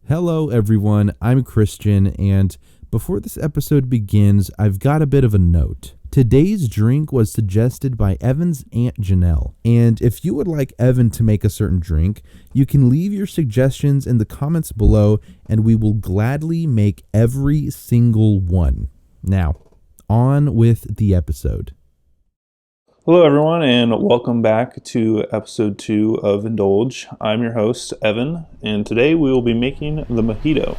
Hello everyone, I'm Christian, and before this episode begins, I've got a bit of a note. Today's drink was suggested by Evan's Aunt Janell, and if you would like Evan to make a certain drink, you can leave your suggestions in the comments below, and we will gladly make every single one. Now, on with the episode. Hello, everyone, and welcome back to episode 2 of Indulge. I'm your host, Evan, and today we will be making the Mojito.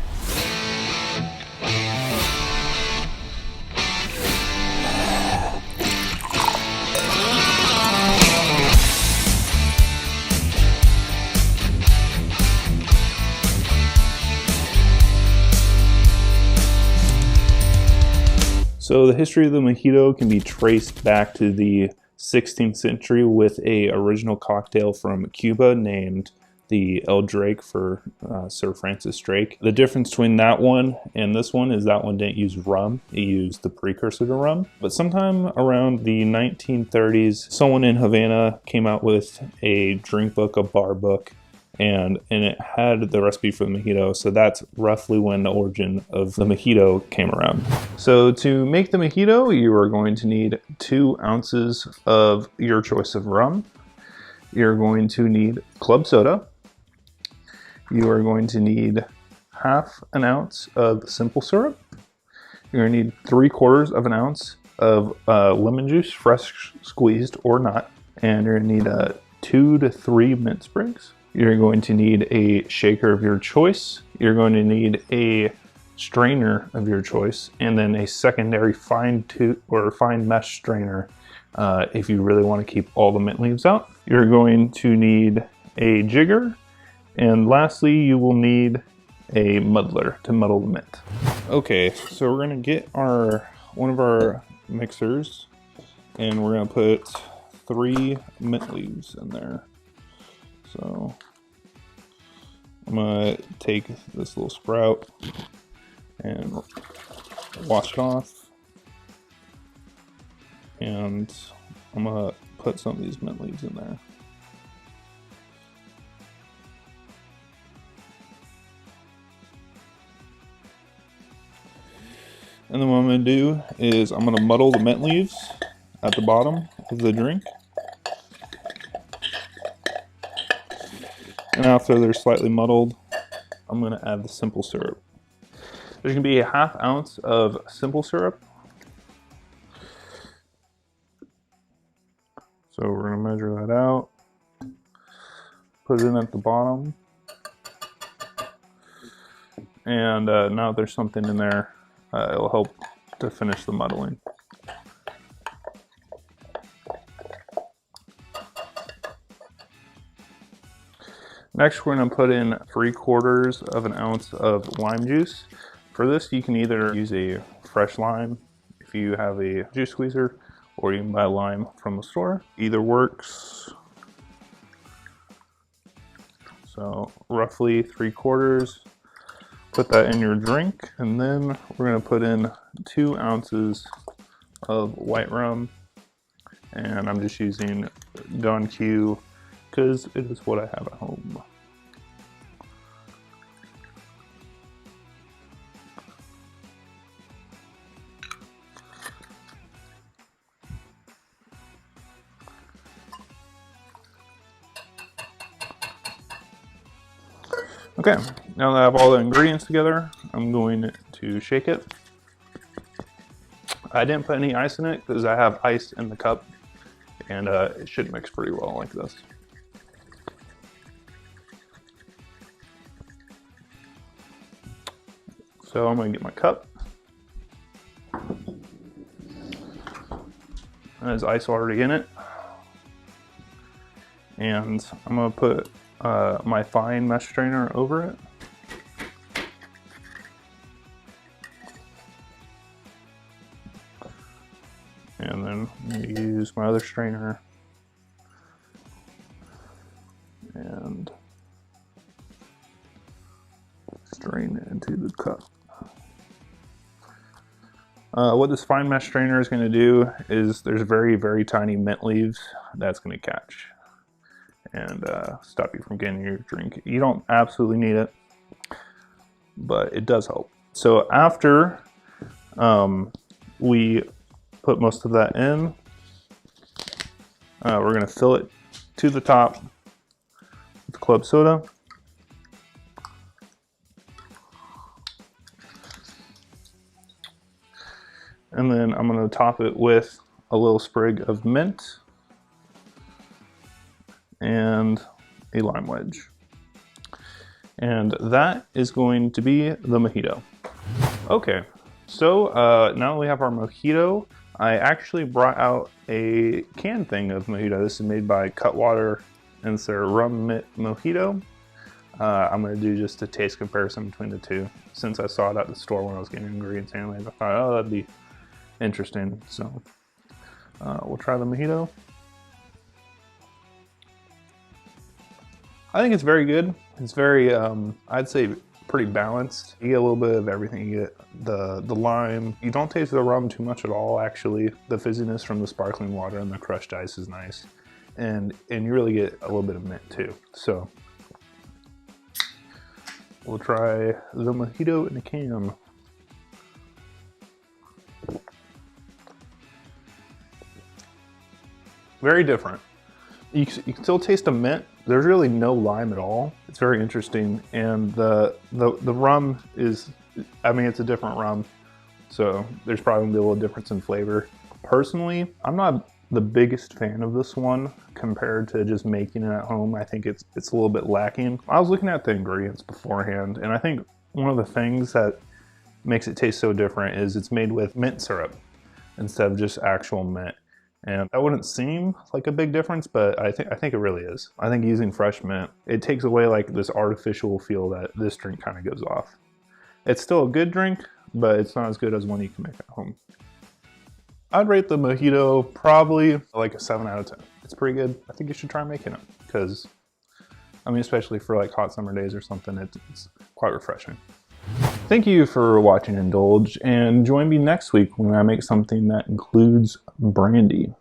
So the history of the Mojito can be traced back to the 16th century with a original cocktail from Cuba named the El Drake for Sir Francis Drake. The difference between that one and this one is that one didn't use rum, it used the precursor to rum. But sometime around the 1930s, someone in Havana came out with a drink book, a bar book, and it had the recipe for the Mojito, so that's roughly when the origin of the Mojito came around. So to make the Mojito, you are going to need 2 ounces of your choice of rum. You're going to need club soda. You are going to need ½ an ounce of simple syrup. You're going to need 3/4 of an ounce of lemon juice, fresh squeezed or not. And you're going to need 2 to 3 mint sprigs. You're going to need a shaker of your choice. You're going to need a strainer of your choice, and then a secondary fine mesh strainer if you really want to keep all the mint leaves out. You're going to need a jigger, and lastly, you will need a muddler to muddle the mint. Okay, so we're going to get one of our mixers, and we're going to put 3 mint leaves in there. So I'm going to take this little sprout and wash it off. And I'm going to put some of these mint leaves in there. And then what I'm going to do is I'm going to muddle the mint leaves at the bottom of the drink. And after they're slightly muddled, I'm going to add the simple syrup. There's going to be a ½ ounce of simple syrup. So we're going to measure that out, put it in at the bottom. And now there's something in there, it'll help to finish the muddling. Next, we're going to put in 3/4 of an ounce of lime juice. For this, you can either use a fresh lime if you have a juice squeezer, or you can buy lime from the store. Either works. So roughly 3/4. Put that in your drink, and then we're going to put in 2 ounces of white rum, and I'm just using Don Q because it is what I have at home. Okay, now that I have all the ingredients together, I'm going to shake it. I didn't put any ice in it because I have ice in the cup, and it should mix pretty well like this. So I'm going to get my cup. There's ice already in it. And I'm going to put my fine mesh strainer over it. And then I'm going to use my other strainer and strain it into the cup. What this fine mesh strainer is going to do is there's very, very tiny mint leaves that's going to catch and stop you from getting your drink. You don't absolutely need it, but it does help. So after we put most of that in, we're going to fill it to the top with club soda. And then I'm going to top it with a little sprig of mint and a lime wedge. And that is going to be the mojito. Okay, so now that we have our mojito, I actually brought out a can thing of mojito. This is made by Cutwater, and it's their rum mint mojito. I'm going to do just a taste comparison between the two. Since I saw it at the store when I was getting ingredients anyways, I thought, oh, that'd be interesting. So we'll try the mojito. I think it's very good. It's very, I'd say, pretty balanced. You get a little bit of everything. You get the lime. You don't taste the rum too much at all, actually. The fizziness from the sparkling water and the crushed ice is nice. And you really get a little bit of mint too. So we'll try the mojito in a can. Very different. You can still taste the mint. There's really no lime at all. It's very interesting. And the rum is, I mean, it's a different rum. So there's probably gonna be a little difference in flavor. Personally, I'm not the biggest fan of this one compared to just making it at home. I think it's a little bit lacking. I was looking at the ingredients beforehand, and I think one of the things that makes it taste so different is it's made with mint syrup instead of just actual mint. And that wouldn't seem like a big difference, but I think it really is. I think using fresh mint, it takes away like this artificial feel that this drink kind of gives off. It's still a good drink, but it's not as good as one you can make at home. I'd rate the mojito probably like a 7 out of 10. It's pretty good. I think you should try making it because, I mean, especially for like hot summer days or something, it's quite refreshing. Thank you for watching Indulge, and join me next week when I make something that includes brandy.